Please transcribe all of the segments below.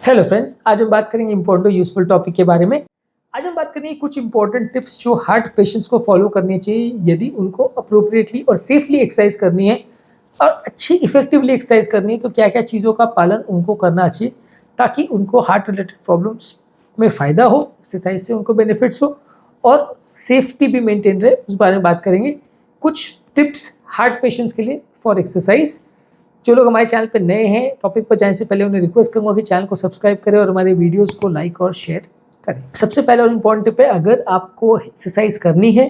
Hello friends, आज हम बात करेंगे इंपॉर्टेंट यूजफुल टॉपिक के बारे में। आज हम बात करेंगे कुछ इंपॉर्टेंट टिप्स जो हार्ट पेशेंट्स को फॉलो करनी चाहिए यदि उनको अप्रोप्रिएटली और सेफली एक्सरसाइज करनी है और अच्छी इफेक्टिवली एक्सरसाइज करनी है। तो क्या क्या चीज़ों का पालन उनको करना चाहिए ताकि उनको हार्ट रिलेटेड प्रॉब्लम्स में फ़ायदा हो, एक्सरसाइज से उनको बेनिफिट्स हो और सेफ्टी भी मेंटेन रहे, उस बारे में बात करेंगे। कुछ टिप्स हार्ट पेशेंट्स के लिए फॉर एक्सरसाइज। जो लोग हमारे चैनल पर नए हैं, टॉपिक पर जाने से पहले उन्हें रिक्वेस्ट करूंगा कि चैनल को सब्सक्राइब करें और हमारे वीडियोस को लाइक और शेयर करें। सबसे पहले और इम्पॉर्टेंट टिप है, अगर आपको एक्सरसाइज करनी है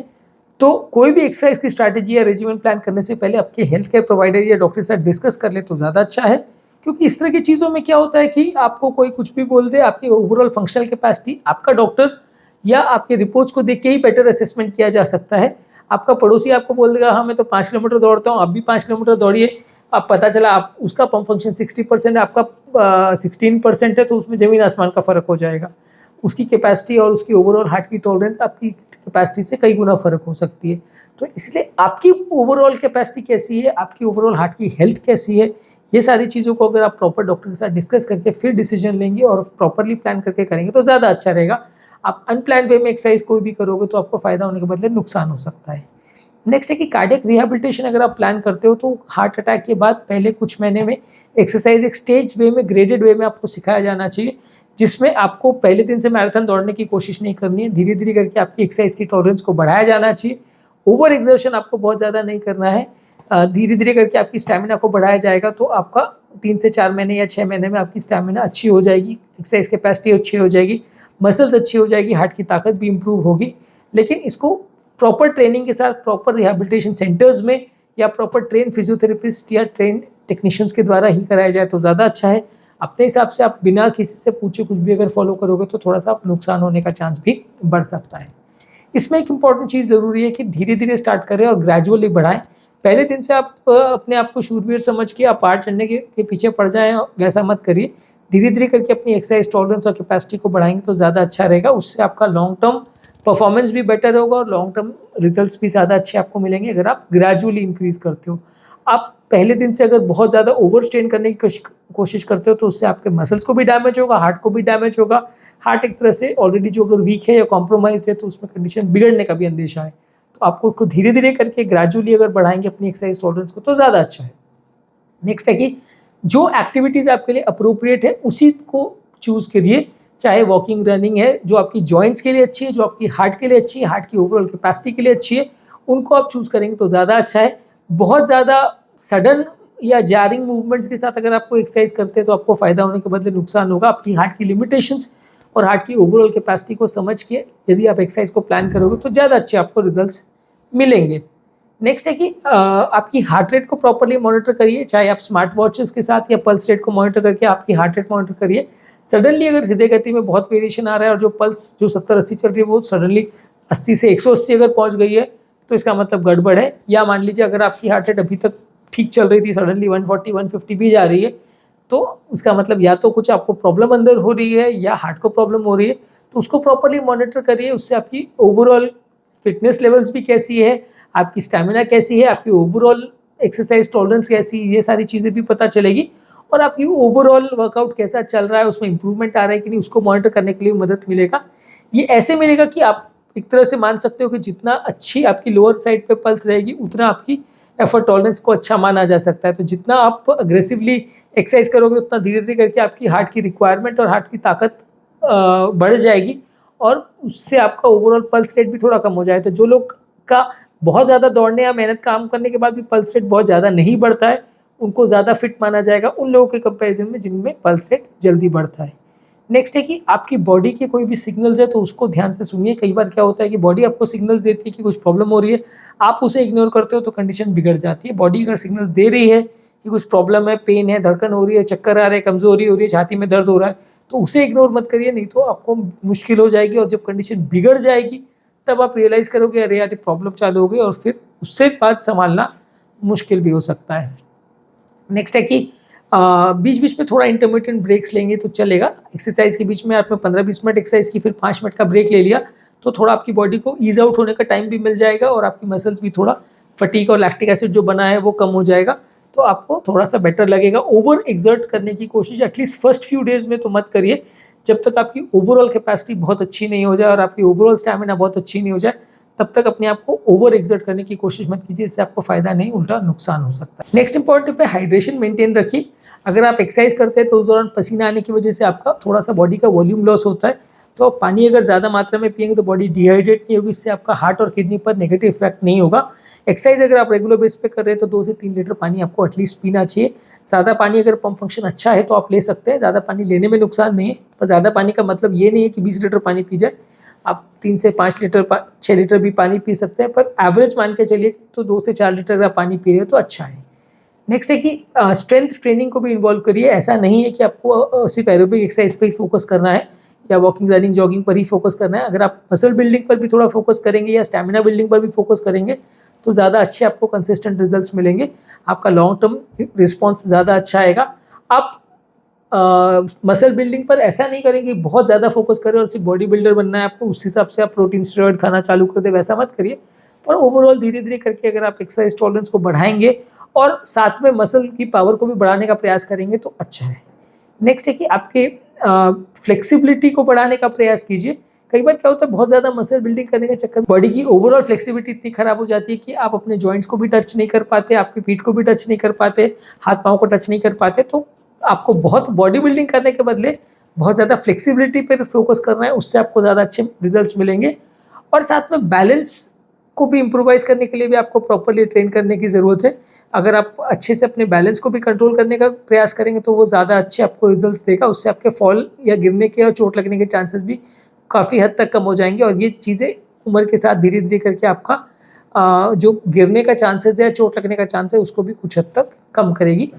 तो कोई भी एक्सरसाइज की स्ट्रैटेजी या रेजिमेंट प्लान करने से पहले आपके हेल्थ केयर प्रोवाइडर या डॉक्टर के साथ डिस्कस कर ले तो ज़्यादा अच्छा है। क्योंकि इस तरह की चीज़ों में क्या होता है कि आपको कोई कुछ भी बोल दे, आपकी ओवरऑल फंक्शनल कैपेसिटी आपका डॉक्टर या आपके रिपोर्ट्स को देख के ही बेटर असेसमेंट किया जा सकता है। आपका पड़ोसी आपको बोल देगा हाँ मैं तो 5 किलोमीटर दौड़ता हूँ, आप भी 5 किलोमीटर दौड़िए। अब पता चला आप उसका पम्प फंक्शन 60% है, आपका 16% है, तो उसमें ज़मीन आसमान का फ़र्क हो जाएगा। उसकी कैपेसिटी और उसकी ओवरऑल हार्ट की टॉलरेंस आपकी कैपेसिटी से कई गुना फ़र्क हो सकती है। तो इसलिए आपकी ओवरऑल कैपेसिटी कैसी है, आपकी ओवरऑल हार्ट की हेल्थ कैसी है, ये सारी चीज़ों को अगर आप प्रॉपर डॉक्टर के साथ डिस्कस करके फिर डिसीजन लेंगे और प्रॉपरली प्लान करके करेंगे तो ज़्यादा अच्छा रहेगा। आप अनप्लान वे में एक्सरसाइज कोई भी करोगे तो आपको फ़ायदा होने के बदले नुकसान हो सकता है। नेक्स्ट है कि कार्डियक रिहैबिलिटेशन अगर आप प्लान करते हो तो हार्ट अटैक के बाद पहले कुछ महीने में एक्सरसाइज एक स्टेज वे में, ग्रेडेड वे में आपको सिखाया जाना चाहिए, जिसमें आपको पहले दिन से मैराथन दौड़ने की कोशिश नहीं करनी है। धीरे धीरे करके आपकी एक्सरसाइज की टॉलरेंस को बढ़ाया जाना चाहिए। ओवर एक्सर्शन आपको बहुत ज़्यादा नहीं करना है। धीरे धीरे करके आपकी स्टैमिना को बढ़ाया जाएगा तो आपका 3 से 4 महीने या 6 महीने में आपकी स्टैमिना अच्छी हो जाएगी, एक्सरसाइज कैपेसिटी अच्छी हो जाएगी, मसल्स अच्छी हो जाएगी, हार्ट की ताकत भी इंप्रूव होगी। लेकिन इसको प्रॉपर ट्रेनिंग के साथ प्रॉपर रिहैबिलिटेशन सेंटर्स में या प्रॉपर ट्रेन फिजियोथेरेपिस्ट या ट्रेन टेक्नीशियंस के द्वारा ही कराया जाए तो ज़्यादा अच्छा है। अपने हिसाब से आप बिना किसी से पूछे कुछ भी अगर फॉलो करोगे तो थोड़ा सा नुकसान होने का चांस भी बढ़ सकता है। इसमें एक इम्पॉर्टेंट चीज़ ज़रूरी है कि धीरे धीरे स्टार्ट करें और ग्रेजुअली बढ़ाएं। पहले दिन से आप अपने आप को शूरवीर समझ के आप पार चढ़ने के पीछे पड़ जाएं, वैसा मत करिए। धीरे धीरे करके अपनी एक्सरसाइज टॉलरेंस और कैपेसिटी को बढ़ाएंगे तो ज़्यादा अच्छा रहेगा। उससे आपका लॉन्ग टर्म परफॉर्मेंस भी बेटर होगा और लॉन्ग टर्म रिजल्ट्स भी ज़्यादा अच्छे आपको मिलेंगे अगर आप ग्रेजुअली इंक्रीज करते हो। आप पहले दिन से अगर बहुत ज़्यादा ओवर स्ट्रेन करने की कोशिश करते हो तो उससे आपके मसल्स को भी डैमेज होगा, हार्ट को भी डैमेज होगा। हार्ट एक तरह से ऑलरेडी जो अगर वीक है या कॉम्प्रोमाइज है तो उसमें कंडीशन बिगड़ने का भी अंदेशा है। तो आपको उसको धीरे धीरे करके ग्रेजुअली अगर बढ़ाएंगे अपनी एक्सरसाइज टॉलरेंस को तो ज़्यादा अच्छा है। नेक्स्ट है कि जो एक्टिविटीज़ आपके लिए अप्रोप्रिएट है उसी को चूज़ करिए। चाहे वॉकिंग, रनिंग है जो आपकी जॉइंट्स के लिए अच्छी है, जो आपकी हार्ट के लिए अच्छी है, हार्ट की ओवरऑल कैपेसिटी के लिए अच्छी है, उनको आप चूज़ करेंगे तो ज़्यादा अच्छा है। बहुत ज़्यादा सडन या जारिंग मूवमेंट्स के साथ अगर आपको एक्सरसाइज करते हैं तो आपको फ़ायदा होने के बदले नुकसान होगा। आपकी हार्ट की लिमिटेशंस और हार्ट की ओवरऑल कैपेसिटी को समझ के यदि आप एक्सरसाइज को प्लान करोगे तो ज़्यादा अच्छे आपको रिजल्ट्स मिलेंगे। नेक्स्ट है कि आपकी हार्ट रेट को प्रॉपरली मॉनिटर करिए, चाहे आप स्मार्ट वॉचेस के साथ या पल्स रेट को मॉनिटर करके आपकी हार्ट रेट मॉनिटर करिए। सडनली अगर हृदय गति में बहुत वेरिएशन आ रहा है और जो पल्स जो 70-80 चल रही है वो सडनली 80 से 180 अगर पहुंच गई है तो इसका मतलब गड़बड़ है। या मान लीजिए अगर आपकी हार्ट रेट अभी तक ठीक चल रही थी, सडनली 140-150 भी जा रही है तो उसका मतलब या तो कुछ आपको प्रॉब्लम अंदर हो रही है या हार्ट को प्रॉब्लम हो रही है। तो उसको प्रॉपरली मॉनिटर करिए, उससे आपकी ओवरऑल फिटनेस लेवल्स भी कैसी है, आपकी स्टैमिना कैसी है, आपकी ओवरऑल एक्सरसाइज टॉलरेंस कैसी है, ये सारी चीज़ें भी पता चलेगी। और आपकी ओवरऑल वर्कआउट कैसा चल रहा है, उसमें इंप्रूवमेंट आ रहा है कि नहीं, उसको मॉनिटर करने के लिए मदद मिलेगा। ये ऐसे मिलेगा कि आप एक तरह से मान सकते हो कि जितना अच्छी आपकी लोअर साइड पे पल्स रहेगी उतना आपकी एफर्ट टॉलरेंस को अच्छा माना जा सकता है। तो जितना आप अग्रेसिवली एक्सरसाइज करोगे उतना धीरे धीरे करके आपकी हार्ट की रिक्वायरमेंट और हार्ट की ताकत बढ़ जाएगी और उससे आपका ओवरऑल पल्स रेट भी थोड़ा कम हो जाए। तो जो लोग का बहुत ज़्यादा दौड़ने या मेहनत काम करने के बाद भी पल्स रेट बहुत ज़्यादा नहीं बढ़ता है, उनको ज़्यादा फिट माना जाएगा उन लोगों के कंपैरिजन में जिनमें पल्स रेट जल्दी बढ़ता है। नेक्स्ट है कि आपकी बॉडी के कोई भी सिग्नल्स है तो उसको ध्यान से सुनिए। कई बार क्या होता है कि बॉडी आपको सिग्नल्स देती है कि कुछ प्रॉब्लम हो रही है, आप उसे इग्नोर करते हो तो कंडीशन बिगड़ जाती है। बॉडी अगर सिग्नल्स दे रही है कि कुछ प्रॉब्लम है, पेन है, धड़कन हो रही है, चक्कर आ रहे हैं, कमजोरी हो रही है, छाती में दर्द हो रहा है, तो उसे इग्नोर मत करिए, नहीं तो आपको मुश्किल हो जाएगी। और जब कंडीशन बिगड़ जाएगी तब आप रियलाइज़ करोगे अरे यार प्रॉब्लम चालू हो गई और फिर उससे बात संभालना मुश्किल भी हो सकता है। नेक्स्ट है कि बीच बीच में थोड़ा इंटरमिटेंट ब्रेक्स लेंगे तो चलेगा। एक्सरसाइज के बीच में आपने 15-20 मिनट एक्सरसाइज की, फिर 5 मिनट का ब्रेक ले लिया तो थोड़ा आपकी बॉडी को ईज आउट होने का टाइम भी मिल जाएगा और आपकी मसल्स भी थोड़ा फटीग और लैक्टिक एसिड जो बना है वो कम हो जाएगा। तो आपको थोड़ा-सा बेटर लगेगा। ओवर एक्सर्ट करने की कोशिश एटलीस्ट फर्स्ट फ्यू डेज़ में तो मत करिए, जब तक आपकी ओवरऑल कैपेसिटी बहुत अच्छी नहीं हो जाए और आपकी ओवरऑल स्टैमिना बहुत अच्छी नहीं हो जाए, तब तक अपने आप को ओवर एक्सर्ट करने की कोशिश मत कीजिए, इससे आपको फ़ायदा नहीं उल्टा नुकसान हो सकता है। नेक्स्ट इंपॉर्टेंट टिप है हाइड्रेशन मेंटेन रखिए। अगर आप एक्सरसाइज करते हैं तो उस दौरान पसीना आने की वजह से आपका थोड़ा-सा बॉडी का वॉल्यूम लॉस होता है, तो पानी अगर ज़्यादा मात्रा में पिएंगे तो बॉडी डिहाइड्रेट नहीं होगी, इससे आपका हार्ट और किडनी पर नेगेटिव इफेक्ट नहीं होगा। एक्सरसाइज अगर आप रेगुलर बेस पे कर रहे हैं तो 2 से 3 लीटर पानी आपको एटलीस्ट पीना चाहिए। ज़्यादा पानी अगर पंप फंक्शन अच्छा है तो आप ले सकते हैं, ज़्यादा पानी लेने में नुकसान नहीं है, पर ज़्यादा पानी का मतलब ये नहीं है कि 20 लीटर पानी पी जाए। आप 3 से 5 लीटर 6 लीटर भी पानी पी सकते हैं, पर एवरेज मान के चलिए तो 2 से 4 लीटर अगर आप पानी पी रहे हो तो अच्छा है। नेक्स्ट है कि स्ट्रेंथ ट्रेनिंग को भी इन्वॉल्व करिए। ऐसा नहीं है कि आपको सिर्फ एरोबिक एक्सरसाइज पे ही फोकस करना है या वॉकिंग, रनिंग, जॉगिंग पर ही फोकस करना है। अगर आप मसल बिल्डिंग पर भी थोड़ा फोकस करेंगे या स्टैमिना बिल्डिंग पर भी फोकस करेंगे तो ज़्यादा अच्छे आपको कंसिस्टेंट रिजल्ट्स मिलेंगे, आपका लॉन्ग टर्म रिस्पॉन्स ज़्यादा अच्छा आएगा। आप मसल बिल्डिंग पर ऐसा नहीं करेंगे, बहुत ज़्यादा फोकस करें और सिर्फ बॉडी बिल्डर बनना है आपको, उस हिसाब से आप प्रोटीन स्टेरॉइड खाना चालू कर दे, वैसा मत करिए। पर ओवरऑल धीरे धीरे करके अगर आप एक्सरसाइज टॉलरेंस को बढ़ाएंगे और साथ में मसल की पावर को भी बढ़ाने का प्रयास करेंगे तो अच्छा है। नेक्स्ट है कि आपके फ्लेक्सिबिलिटी को बढ़ाने का प्रयास कीजिए। कई बार क्या होता है, बहुत ज़्यादा मसल बिल्डिंग करने के चक्कर में बॉडी की ओवरऑल फ्लेक्सिबिलिटी इतनी खराब हो जाती है कि आप अपने जॉइंट्स को भी टच नहीं कर पाते, आपकी पीठ को भी टच नहीं कर पाते, हाथ पाँव को टच नहीं कर पाते। तो आपको बहुत बॉडी बिल्डिंग करने के बदले बहुत ज़्यादा फ्लेक्सिबिलिटी पर फोकस करना है, उससे आपको ज़्यादा अच्छे रिजल्ट्स मिलेंगे। और साथ में बैलेंस को भी इम्प्रोवाइज करने के लिए भी आपको प्रॉपर्ली ट्रेन करने की ज़रूरत है। अगर आप अच्छे से अपने बैलेंस को भी कंट्रोल करने का प्रयास करेंगे तो वो ज़्यादा अच्छे आपको रिजल्ट्स देगा, उससे आपके फॉल या गिरने के और चोट लगने के चांसेस भी काफ़ी हद तक कम हो जाएंगे। और ये चीज़ें उम्र के साथ धीरे धीरे करके आपका जो गिरने का चांसेस है, चोट लगने का चांस है, उसको भी कुछ हद तक कम करेगी।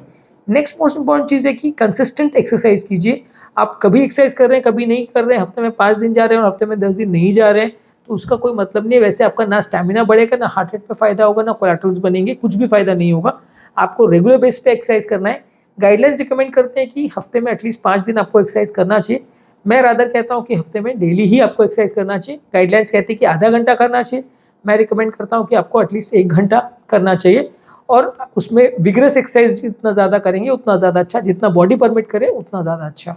नेक्स्ट मोस्ट इंपॉर्टेंट चीज़ है कि कंसिस्टेंट एक्सरसाइज कीजिए। आप कभी एक्सरसाइज कर रहे हैं, कभी नहीं कर रहे हैं, हफ्ते में 5 दिन जा रहे हैं और हफ्ते में 10 दिन नहीं जा रहे हैं, तो उसका कोई मतलब नहीं है। वैसे आपका ना स्टैमिना बढ़ेगा, ना हार्ट रेट पे फायदा होगा, ना कोलेस्ट्रॉल्स बनेंगे, कुछ भी फायदा नहीं होगा। आपको रेगुलर बेस पे एक्सरसाइज करना है। गाइडलाइंस रिकमेंड करते हैं कि हफ्ते में एटलीस्ट 5 दिन आपको एक्सरसाइज करना चाहिए। मैं रादर कहता हूँ कि हफ्ते में डेली ही आपको एक्सरसाइज करना चाहिए। गाइडलाइंस कहती है कि आधा घंटा करना चाहिए, मैं रिकमेंड करता हूँ कि आपको एटलीस्ट 1 घंटा करना चाहिए। और उसमें विग्रस एक्सरसाइज जितना ज़्यादा करेंगे उतना ज़्यादा अच्छा, जितना बॉडी परमिट करे उतना ज़्यादा अच्छा।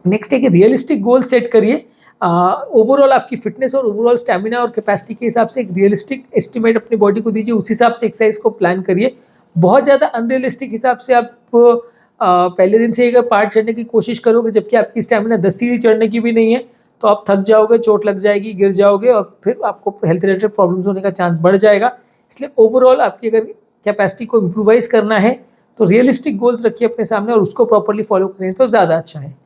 नेक्स्ट है कि रियलिस्टिक गोल सेट करिए। ओवरऑल आपकी फिटनेस और ओवरऑल स्टैमिना और कैपेसिटी के हिसाब से एक रियलिस्टिक एस्टिमेट अपनी बॉडी को दीजिए, उस हिसाब से एक्सरसाइज को प्लान करिए। बहुत ज़्यादा अनरियलिस्टिक हिसाब से आप पहले दिन से अगर पहाड़ चढ़ने की कोशिश करोगे जबकि आपकी स्टैमिना 10 सीढ़ी चढ़ने की भी नहीं है, तो आप थक जाओगे, चोट लग जाएगी, गिर जाओगे और फिर आपको हेल्थ रिलेटेड प्रॉब्लम्स होने का चांस बढ़ जाएगा। इसलिए ओवरऑल आपकी अगर कैपेसिटी को इम्प्रूवाइज करना है तो रियलिस्टिक गोल्स रखिए अपने सामने और उसको प्रॉपर्ली फॉलो करें तो ज़्यादा अच्छा है।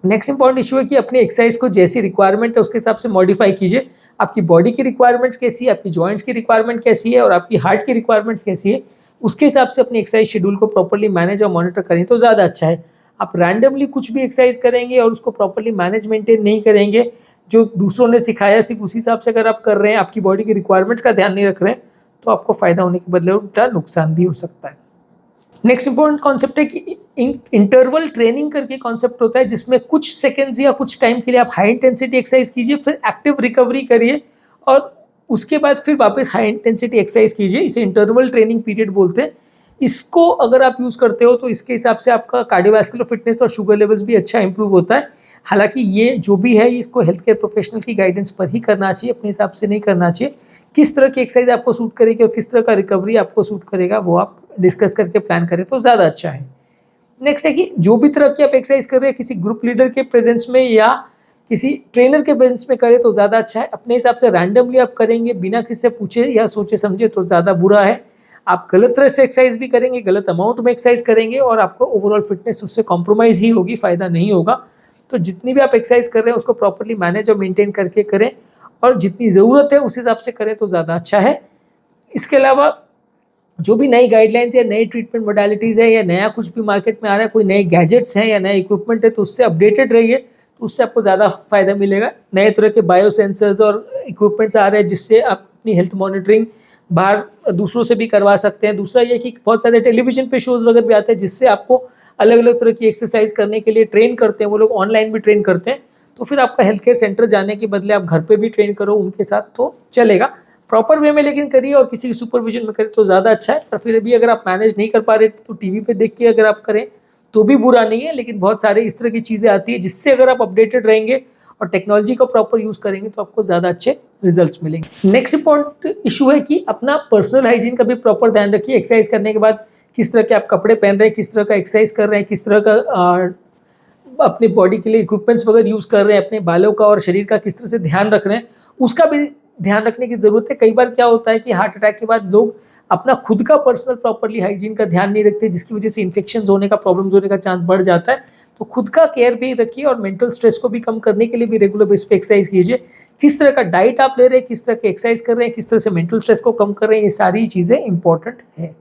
नेक्स्ट इंपॉर्टेंट इशू है कि अपनी एक्सरसाइज को जैसी रिक्वायरमेंट है उसके हिसाब से मॉडिफाई कीजिए। आपकी बॉडी की रिक्वायरमेंट्स कैसी है, आपकी जॉइंट्स की रिक्वायरमेंट कैसी है और आपकी हार्ट की रिक्वायरमेंट्स कैसी है, उसके हिसाब से अपनी एक्सरसाइज शेड्यूल को प्रॉपर्ली मैनेज और मॉनिटर करें तो ज़्यादा अच्छा है। आप रैंडमली कुछ भी एक्सरसाइज करेंगे और उसको प्रॉपर्ली मैनेज मेंटेन नहीं करेंगे, जो दूसरों ने सिखाया सिर्फ उसी हिसाब से अगर आप कर रहे हैं, आपकी बॉडी की रिक्वायरमेंट्स का ध्यान नहीं रख रहे हैं, तो आपको फ़ायदा होने के बदले उल्टा नुकसान भी हो सकता है। नेक्स्ट इंपॉर्टेंट कॉन्सेप्ट है कि इंटरवल ट्रेनिंग करके कॉन्सेप्ट होता है, जिसमें कुछ सेकंड्स या कुछ टाइम के लिए आप हाई इंटेंसिटी एक्सरसाइज कीजिए, फिर एक्टिव रिकवरी करिए और उसके बाद फिर वापस हाई इंटेंसिटी एक्सरसाइज कीजिए। इसे इंटरवल ट्रेनिंग पीरियड बोलते हैं। इसको अगर आप यूज़ करते हो तो इसके हिसाब से आपका कार्डियोवैस्कुलर फिटनेस और शुगर लेवल्स भी अच्छा इंप्रूव होता है। हालांकि ये जो भी है इसको हेल्थ केयर प्रोफेशनल की गाइडेंस पर ही करना चाहिए, अपने हिसाब से नहीं करना चाहिए। किस तरह की एक्सरसाइज आपको सूट करेगी और किस तरह का रिकवरी आपको सूट करेगा वो आप डिस्कस करके प्लान करें तो ज़्यादा अच्छा है। नेक्स्ट है कि जो भी तरह की आप एक्सरसाइज कर रहे हैं किसी ग्रुप लीडर के प्रेजेंस में या किसी ट्रेनर के प्रेजेंस में करें तो ज़्यादा अच्छा है। अपने हिसाब से रैंडमली आप करेंगे बिना किसी से पूछे या सोचे समझे तो ज़्यादा बुरा है। आप गलत तरह से एक्सरसाइज भी करेंगे, गलत अमाउंट में एक्सरसाइज करेंगे और आपको ओवरऑल फिटनेस उससे कॉम्प्रोमाइज़ ही होगी, फ़ायदा नहीं होगा। तो जितनी भी आप एक्सरसाइज कर रहे हैं उसको प्रॉपर्ली मैनेज और मेंटेन करके करें और जितनी ज़रूरत है उस हिसाब से करें तो ज़्यादा अच्छा है। इसके अलावा जो भी नई गाइडलाइंस या नई ट्रीटमेंट मोडालिटीज़ है या नया कुछ भी मार्केट में आ रहा है, कोई नए गैजेट्स हैं या नए इक्विपमेंट है, तो उससे अपडेटेड रहिए, तो उससे आपको ज़्यादा फ़ायदा मिलेगा। नए तरह के बायो सेंसर्स और इक्विपमेंट्स आ रहे हैं जिससे आप अपनी हेल्थ मॉनिटरिंग बाहर दूसरों से भी करवा सकते हैं। दूसरा ये कि बहुत सारे टेलीविजन पे शोज़ वगैरह भी आते हैं जिससे आपको अलग अलग तरह की एक्सरसाइज करने के लिए ट्रेन करते हैं, वो लोग ऑनलाइन भी ट्रेन करते हैं। तो फिर आपका हेल्थ केयर सेंटर जाने के बदले आप घर पे भी ट्रेन करो उनके साथ तो चलेगा। प्रॉपर वे में लेकिन करिए और किसी की सुपरविजन में करिए तो ज़्यादा अच्छा है। और फिर भी अगर आप मैनेज नहीं कर पा रहे तो टीवी पे देख के अगर आप करें तो भी बुरा नहीं है, लेकिन बहुत सारे इस तरह की चीज़ें आती है जिससे अगर आप अपडेटेड रहेंगे और टेक्नोलॉजी का प्रॉपर यूज़ करेंगे तो आपको ज़्यादा अच्छे रिजल्ट्स मिलेंगे। नेक्स्ट इंपॉर्टेंट इशू है कि अपना पर्सनल हाइजीन का भी प्रॉपर ध्यान रखिए। एक्सरसाइज करने के बाद किस तरह के आप कपड़े पहन रहे हैं, किस तरह का एक्सरसाइज कर रहे हैं, किस तरह का अपने बॉडी के लिए इक्विपमेंट्स वगैरह यूज़ कर रहे हैं, अपने बालों का और शरीर का किस तरह से ध्यान रख रहे हैं, उसका भी ध्यान रखने की ज़रूरत है। कई बार क्या होता है कि हार्ट अटैक के बाद लोग अपना खुद का पर्सनल प्रॉपरली हाइजीन का ध्यान नहीं रखते, जिसकी वजह से इन्फेक्शन होने का, प्रॉब्लम्स होने का चांस बढ़ जाता है। तो खुद का केयर भी रखिए और मेंटल स्ट्रेस को भी कम करने के लिए भी रेगुलर बेस पे एक्सरसाइज कीजिए। किस तरह का डाइट आप ले रहे हैं, किस तरह के एक्सरसाइज कर रहे हैं, किस तरह से मेंटल स्ट्रेस को कम कर रहे हैं, ये सारी चीज़ें इंपॉर्टेंट है।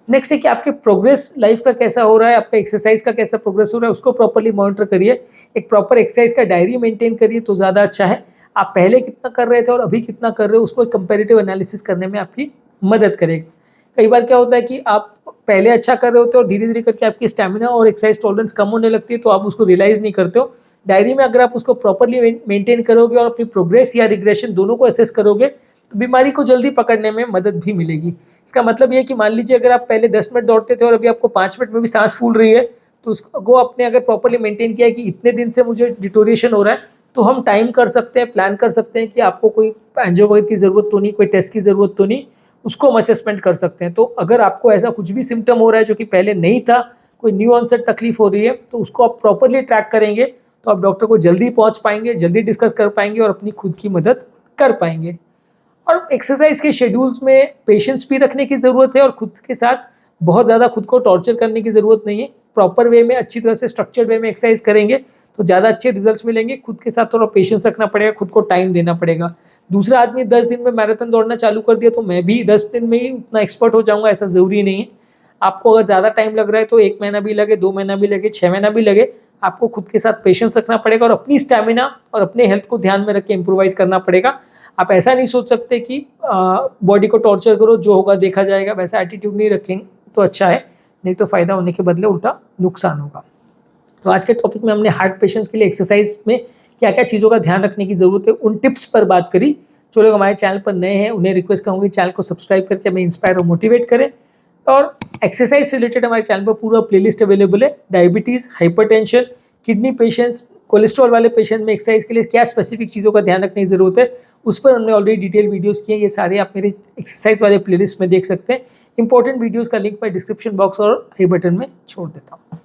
नेक्स्ट है कि आपके प्रोग्रेस लाइफ का कैसा हो रहा है, आपका एक्सरसाइज का कैसा प्रोग्रेस हो रहा है, उसको प्रॉपर्ली मॉनिटर करिए। एक प्रॉपर एक्सरसाइज का डायरी मेंटेन करिए तो ज़्यादा अच्छा है। आप पहले कितना कर रहे थे और अभी कितना कर रहे हो, उसको एक कंपैरेटिव एनालिसिस करने में आपकी मदद करेगा। कई बार क्या होता है कि आप पहले अच्छा कर रहे होते हो और धीरे धीरे करके आपकी स्टैमिना और एक्सरसाइज टॉलरेंस कम होने लगती है, तो आप उसको रियलाइज़ नहीं करते हो। डायरी में अगर आप उसको प्रॉपर्ली मेंटेन करोगे और अपनी प्रोग्रेस या रिग्रेशन दोनों को असेस करोगे तो बीमारी को जल्दी पकड़ने में मदद भी मिलेगी। इसका मतलब ये है कि मान लीजिए अगर आप पहले 10 मिनट दौड़ते थे और अभी आपको 5 मिनट में भी सांस फूल रही है, तो उसको आपने अगर प्रॉपर्ली मेंटेन किया है कि इतने दिन से मुझे डिटोरिएशन हो रहा है, तो हम टाइम कर सकते हैं, प्लान कर सकते हैं कि आपको कोई एंजियो वगैरह की ज़रूरत तो नहीं, कोई टेस्ट की ज़रूरत तो नहीं, उसको हम असेसमेंट कर सकते हैं। तो अगर आपको ऐसा कुछ भी सिम्टम हो रहा है जो कि पहले नहीं था, कोई न्यू ऑनसेट तकलीफ हो रही है, तो उसको आप प्रॉपर्ली ट्रैक करेंगे तो आप डॉक्टर को जल्दी पहुंच पाएंगे, जल्दी डिस्कस कर पाएंगे और अपनी खुद की मदद कर पाएंगे। और एक्सरसाइज के शेड्यूल्स में पेशेंस भी रखने की ज़रूरत है और खुद के साथ बहुत ज़्यादा खुद को टॉर्चर करने की ज़रूरत नहीं है। प्रॉपर वे में, अच्छी तरह से स्ट्रक्चर्ड वे में एक्सरसाइज करेंगे तो ज़्यादा अच्छे रिजल्ट्स मिलेंगे। खुद के साथ थोड़ा पेशेंस रखना पड़ेगा, खुद को टाइम देना पड़ेगा। दूसरा आदमी 10 दिन में मैराथन दौड़ना चालू कर दिया तो मैं भी 10 दिन में ही उतना एक्सपर्ट हो जाऊँगा, ऐसा ज़रूरी नहीं है। आपको अगर ज़्यादा टाइम लग रहा है तो 1 महीना भी लगे, 2 महीना भी लगे, 6 महीना भी लगे, आपको खुद के साथ पेशेंस रखना पड़ेगा और अपनी स्टैमिना और अपने हेल्थ को ध्यान में रख के इम्प्रोवाइज़ करना पड़ेगा। आप ऐसा नहीं सोच सकते कि बॉडी को टॉर्चर करो, जो होगा देखा जाएगा, वैसा एटीट्यूड नहीं रखेंगे तो अच्छा है, नहीं तो फ़ायदा होने के बदले उल्टा नुकसान होगा। तो आज के टॉपिक में हमने हार्ट पेशेंट्स के लिए एक्सरसाइज में क्या क्या चीज़ों का ध्यान रखने की ज़रूरत है, उन टिप्स पर बात करी। जो लोग हमारे चैनल पर नए हैं उन्हें रिक्वेस्ट करूँगी चैनल को सब्सक्राइब करके हमें इंस्पायर और मोटिवेट करें। और एक्सरसाइज से रिलेटेड हमारे चैनल पर पूरा प्लेलिस्ट अवेलेबल है। Diabetes, hypertension, kidney patients, cholesterol वाले पेशेंट में एक्सरसाइज के लिए क्या स्पेसिफिक चीज़ों का ध्यान रखने की ज़रूरत है, उस पर हमने ऑलरेडी डिटेल वीडियोस किए हैं। ये सारे आप मेरे एक्सरसाइज वाले प्लेलिस्ट में देख सकते हैं। इंपॉर्टेंट वीडियोस का लिंक मैं डिस्क्रिप्शन बॉक्स और आई बटन में छोड़ देता हूँ।